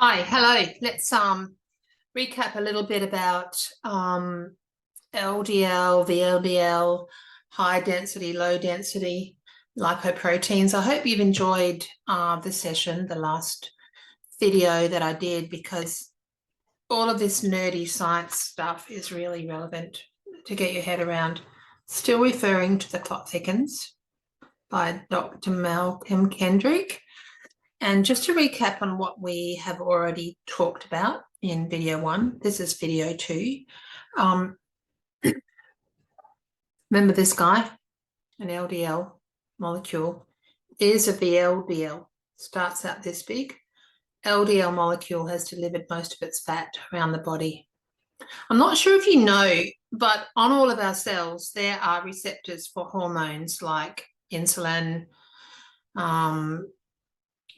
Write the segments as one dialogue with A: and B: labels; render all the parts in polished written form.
A: Hi, hello. Let's recap a little bit about LDL, VLDL, high density, low density lipoproteins. I hope you've enjoyed the session, the last video that I did, because all of this nerdy science stuff is really relevant to get your head around. Still referring to The Clot Thickens by Dr. Malcolm Kendrick. And just to recap on what we have already talked about in video 1, this is video 2. Remember this guy, an LDL molecule, is a VLDL, starts out this big. LDL molecule has delivered most of its fat around the body. I'm not sure if you know, but on all of our cells, there are receptors for hormones like insulin,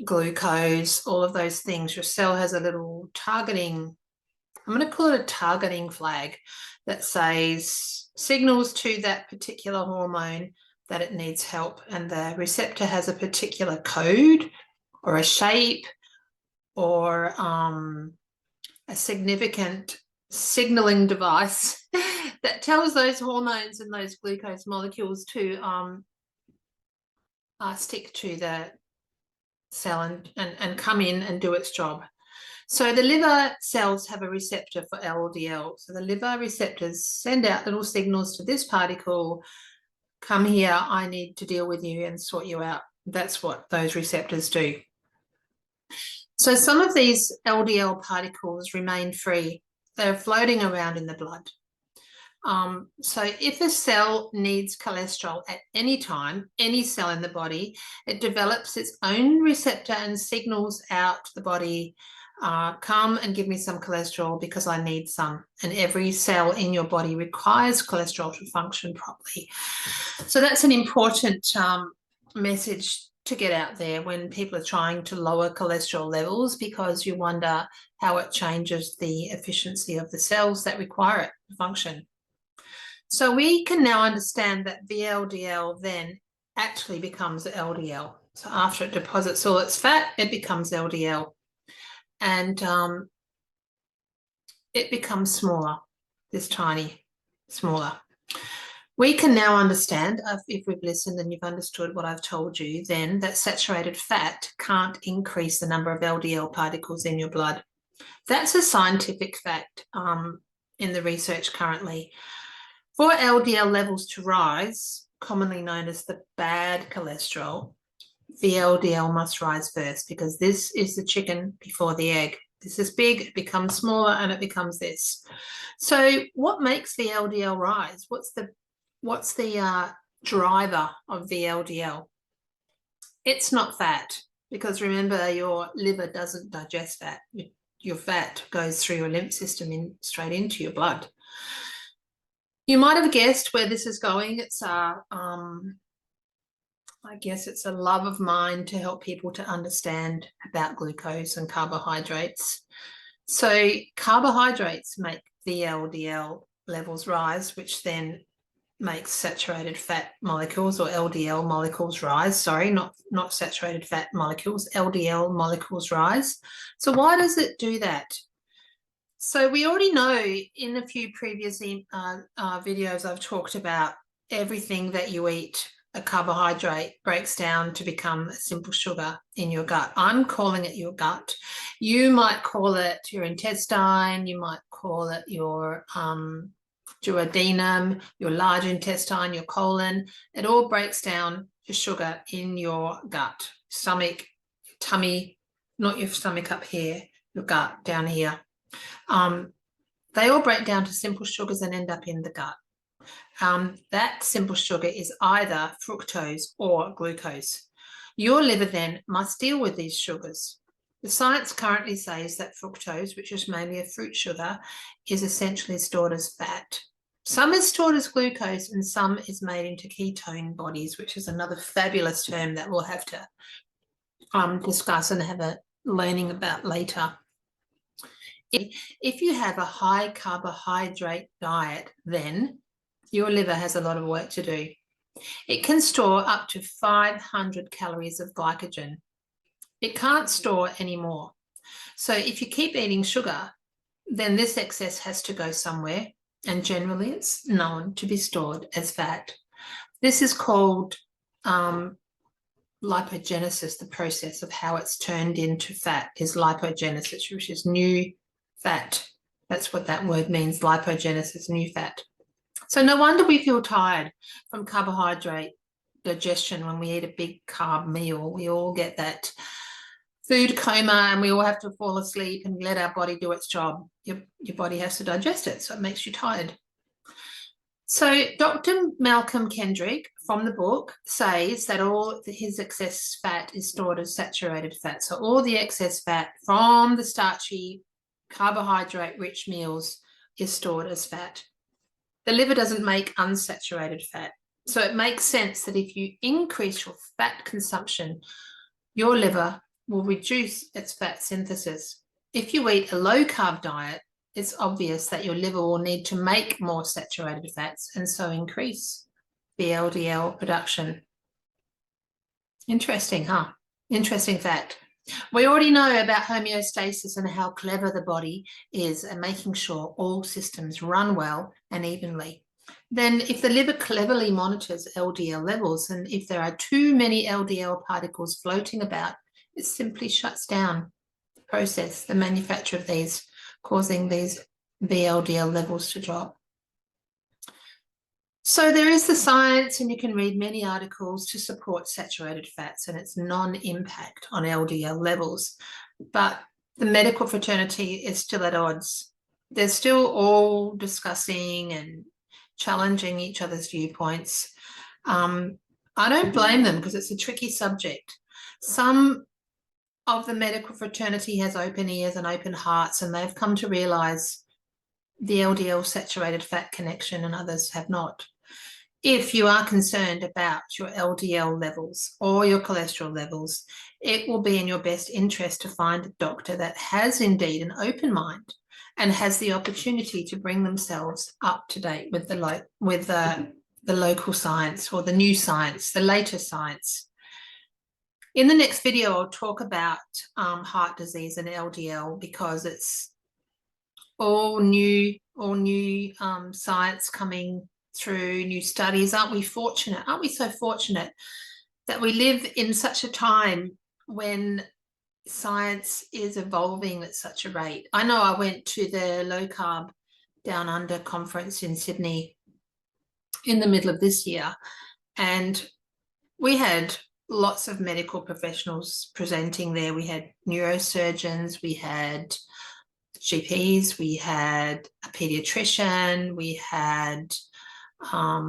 A: glucose, all of those things. Your cell has a little targeting, I'm going to call it a targeting flag, that says, signals to that particular hormone that it needs help. And the receptor has a particular code or a shape or a significant signaling device that tells those hormones and those glucose molecules to stick to the cell and come in and do its job. So the liver cells have a receptor for LDL. So the liver receptors send out little signals to this particle, come here, I need to deal with you and sort you out. That's what those receptors do. So some of these LDL particles remain free. They're floating around in the blood. So if a cell needs cholesterol at any time, any cell in the body, it develops its own receptor and signals out to the body, come and give me some cholesterol because I need some. And every cell in your body requires cholesterol to function properly. So that's an important message to get out there when people are trying to lower cholesterol levels, because you wonder how it changes the efficiency of the cells that require it to function. So we can now understand that VLDL then actually becomes LDL. So after it deposits all its fat, it becomes LDL. And it becomes smaller, this tiny, smaller. We can now understand, if we've listened and you've understood what I've told you, then that saturated fat can't increase the number of LDL particles in your blood. That's a scientific fact in the research currently. For LDL levels to rise, commonly known as the bad cholesterol, VLDL must rise first, because this is the chicken before the egg. This is big, it becomes smaller, and it becomes this. So what makes VLDL rise? What's the driver of VLDL? It's not fat, because remember, your liver doesn't digest fat. Your fat goes through your lymph system straight into your blood. You might have guessed where this is going. It's I guess it's a love of mine to help people to understand about glucose and carbohydrates. So carbohydrates make the LDL levels rise, which then makes saturated fat molecules, or LDL molecules, rise. Sorry, not saturated fat molecules, LDL molecules rise. So why does it do that? So we already know in a few previous videos I've talked about everything that you eat, a carbohydrate, breaks down to become a simple sugar in your gut. I'm calling it your gut. You might call it your intestine. You might call it your duodenum, your large intestine, your colon. It all breaks down to sugar in your gut, stomach, tummy, not your stomach up here, your gut down here. They all break down to simple sugars and end up in the gut. That simple sugar is either fructose or glucose. Your liver then must deal with these sugars. The science currently says that fructose, which is mainly a fruit sugar, is essentially stored as fat. Some is stored as glucose and some is made into ketone bodies, which is another fabulous term that we'll have to discuss and have a learning about later. If you have a high carbohydrate diet, then your liver has a lot of work to do. It can store up to 500 calories of glycogen. It can't store any more. So if you keep eating sugar, then this excess has to go somewhere, and generally it's known to be stored as fat. This is called lipogenesis. The process of how it's turned into fat is lipogenesis, which is new fat. That's what that word means, lipogenesis, new fat. So no wonder we feel tired from carbohydrate digestion when we eat a big carb meal. We all get that food coma and we all have to fall asleep and let our body do its job. Your body has to digest it, so it makes you tired. So Dr. Malcolm Kendrick from the book says that all his excess fat is stored as saturated fat. So all the excess fat from the starchy, carbohydrate-rich meals is stored as fat. The liver doesn't make unsaturated fat. So it makes sense that if you increase your fat consumption, your liver will reduce its fat synthesis. If you eat a low-carb diet, it's obvious that your liver will need to make more saturated fats and so increase BLDL production. Interesting, huh? Interesting fact. We already know about homeostasis and how clever the body is at making sure all systems run well and evenly. Then if the liver cleverly monitors LDL levels, and if there are too many LDL particles floating about, it simply shuts down the process, the manufacture of these, causing these BLDL levels to drop. So there is the science, and you can read many articles to support saturated fats and its non-impact on LDL levels. But the medical fraternity is still at odds. They're still all discussing and challenging each other's viewpoints. I don't blame them because it's a tricky subject. Some of the medical fraternity has open ears and open hearts, and they've come to realise the LDL saturated fat connection, and others have not. If you are concerned about your LDL levels or your cholesterol levels, it will be in your best interest to find a doctor that has indeed an open mind and has the opportunity to bring themselves up to date with the local science or the new science, the latest science. In the next video, I'll talk about heart disease and LDL because it's all new science coming through, new studies. Aren't we fortunate? Aren't we so fortunate that we live in such a time when science is evolving at such a rate? I know I went to the Low Carb Down Under conference in Sydney in the middle of this year, and we had lots of medical professionals presenting there. We had neurosurgeons, we had GPs, we had a pediatrician, we had a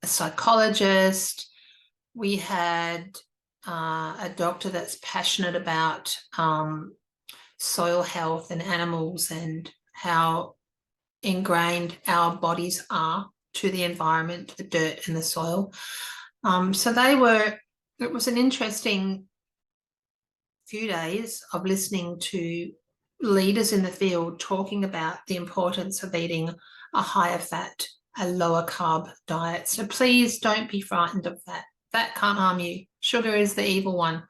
A: psychologist, we had a doctor that's passionate about soil health and animals and how ingrained our bodies are to the environment, the dirt and the soil. So it was an interesting few days of listening to leaders in the field talking about the importance of eating a higher fat, a lower carb diet. So please don't be frightened of that. Fat can't harm you. Sugar is the evil one.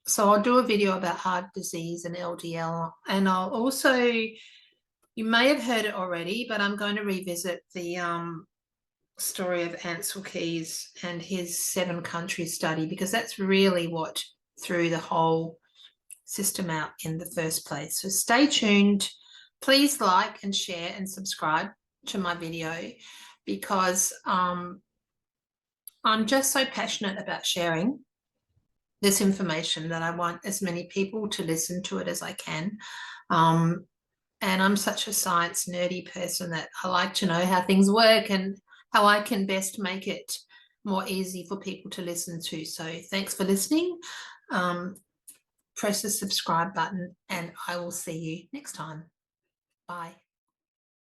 A: So I'll do a video about heart disease and LDL, and I'll also, you may have heard it already, but I'm going to revisit the story of Ansel Keys and his 7-country study, because that's really what threw the whole system out in the first place. So stay tuned. Please like and share and subscribe to my video, because I'm just so passionate about sharing this information that I want as many people to listen to it as I can. And I'm such a science nerdy person that I like to know how things work and how I can best make it more easy for people to listen to. So thanks for listening. Press the subscribe button and I will see you next time. Bye.